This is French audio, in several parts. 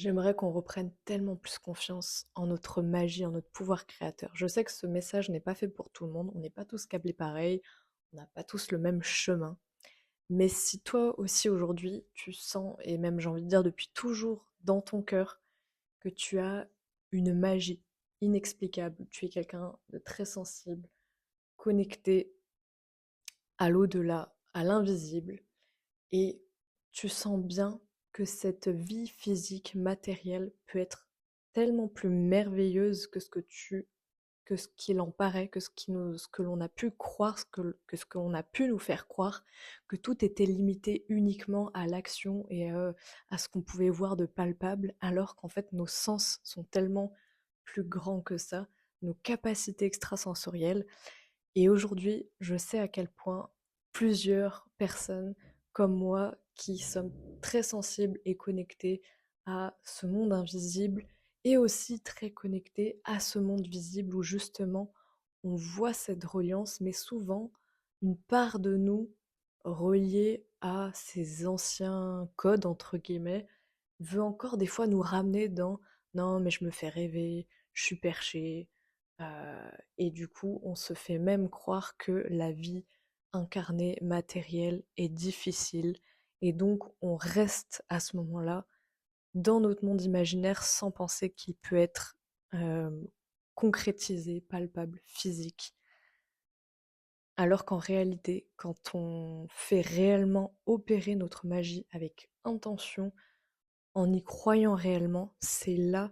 J'aimerais qu'on reprenne tellement plus confiance en notre magie, en notre pouvoir créateur. Je sais que ce message n'est pas fait pour tout le monde, on n'est pas tous câblés pareil, on n'a pas tous le même chemin. Mais si toi aussi aujourd'hui, tu sens, et même j'ai envie de dire depuis toujours dans ton cœur, que tu as une magie inexplicable, tu es quelqu'un de très sensible, connecté à l'au-delà, à l'invisible, et tu sens bien que cette vie physique, matérielle peut être tellement plus merveilleuse que ce qu'il en paraît, ce que l'on a pu croire, ce que l'on a pu nous faire croire, que tout était limité uniquement à l'action et à ce qu'on pouvait voir de palpable, alors qu'en fait nos sens sont tellement plus grands que ça, nos capacités extrasensorielles. Et aujourd'hui, je sais à quel point plusieurs personnes comme moi, qui sommes très sensibles et connectés à ce monde invisible, et aussi très connectés à ce monde visible où justement on voit cette reliance, mais souvent une part de nous reliée à ces anciens codes, entre guillemets, veut encore des fois nous ramener dans non, mais je me fais rêver, je suis perché, et du coup, on se fait même croire que la vie incarnée, matérielle, est difficile, et donc on reste à ce moment-là dans notre monde imaginaire sans penser qu'il peut être concrétisé, palpable, physique. Alors qu'en réalité, quand on fait réellement opérer notre magie avec intention, en y croyant réellement, c'est là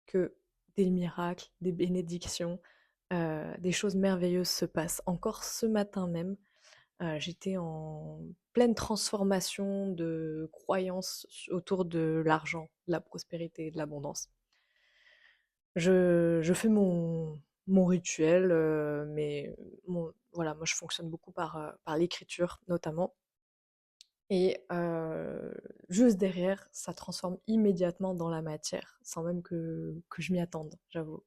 que des miracles, des bénédictions, des choses merveilleuses se passent. Encore ce matin même, j'étais en pleine transformation de croyances autour de l'argent, de la prospérité et de l'abondance. Je fais mon rituel, mais voilà, moi je fonctionne beaucoup par l'écriture notamment. Et juste derrière, ça transforme immédiatement dans la matière, sans même que je m'y attende, j'avoue.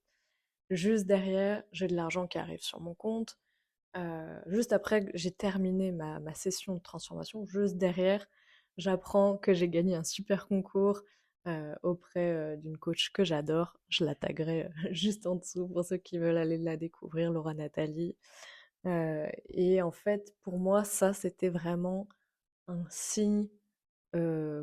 Juste derrière, j'ai de l'argent qui arrive sur mon compte. Juste après que j'ai terminé ma session de transformation, juste derrière, j'apprends que j'ai gagné un super concours auprès d'une coach que j'adore. Je la taguerai juste en dessous pour ceux qui veulent aller la découvrir, Laura Nathalie. Et en fait, pour moi, ça, c'était vraiment un signe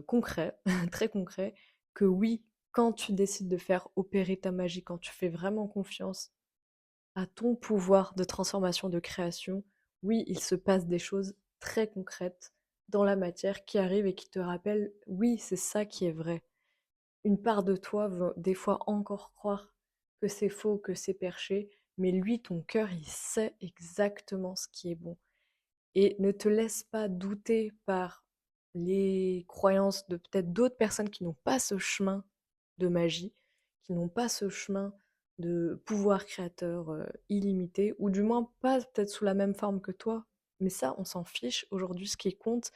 concret, très concret, que oui, quand tu décides de faire opérer ta magie, quand tu fais vraiment confiance à ton pouvoir de transformation, de création, oui, il se passe des choses très concrètes dans la matière qui arrivent et qui te rappellent, oui, c'est ça qui est vrai. Une part de toi va des fois encore croire que c'est faux, que c'est perché, mais lui, ton cœur, il sait exactement ce qui est bon. Et ne te laisse pas douter par les croyances de peut-être d'autres personnes qui n'ont pas ce chemin de magie, qui n'ont pas ce chemin de pouvoir créateur illimité, ou du moins pas peut-être sous la même forme que toi. Mais ça, on s'en fiche. Aujourd'hui, ce qui compte,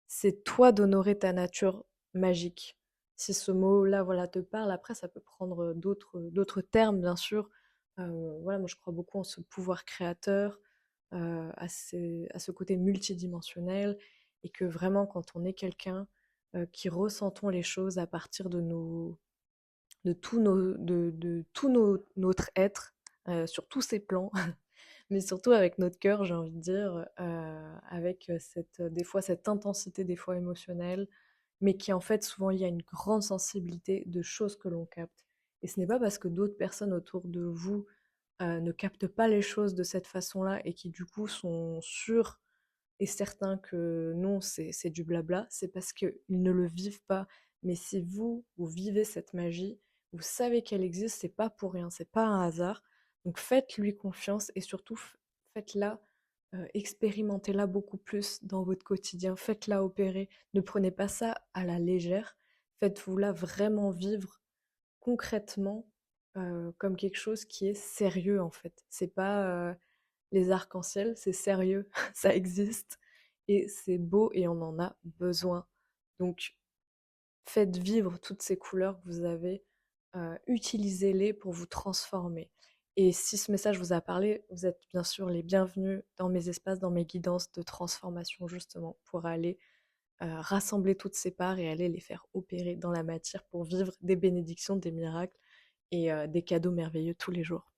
c'est toi d'honorer ta nature magique. Si ce mot-là, voilà, te parle, après, ça peut prendre d'autres termes, bien sûr. Voilà, moi, je crois beaucoup en ce pouvoir créateur, à ce côté multidimensionnel, et que vraiment, quand on est quelqu'un qui ressentons les choses à partir de tout notre être, sur tous ses plans, mais surtout avec notre cœur, j'ai envie de dire, avec des fois cette intensité, des fois émotionnelle, mais qui en fait souvent liée à une grande sensibilité de choses que l'on capte. Et ce n'est pas parce que d'autres personnes autour de vous ne captent pas les choses de cette façon-là et qui du coup sont sûrs et certains que non, c'est du blabla, c'est parce qu'ils ne le vivent pas. Mais si vous, vous vivez cette magie, vous savez qu'elle existe, c'est pas pour rien, c'est pas un hasard. Donc faites-lui confiance et surtout faites-la, expérimentez-la beaucoup plus dans votre quotidien, faites-la opérer. Ne prenez pas ça à la légère, faites-vous-la vraiment vivre concrètement comme quelque chose qui est sérieux en fait. C'est pas les arcs-en-ciel, c'est sérieux, ça existe et c'est beau et on en a besoin. Donc faites vivre toutes ces couleurs que vous avez, utilisez-les pour vous transformer. Et si ce message vous a parlé, vous êtes bien sûr les bienvenus dans mes espaces, dans mes guidances de transformation justement pour aller rassembler toutes ces parts et aller les faire opérer dans la matière pour vivre des bénédictions, des miracles et des cadeaux merveilleux tous les jours.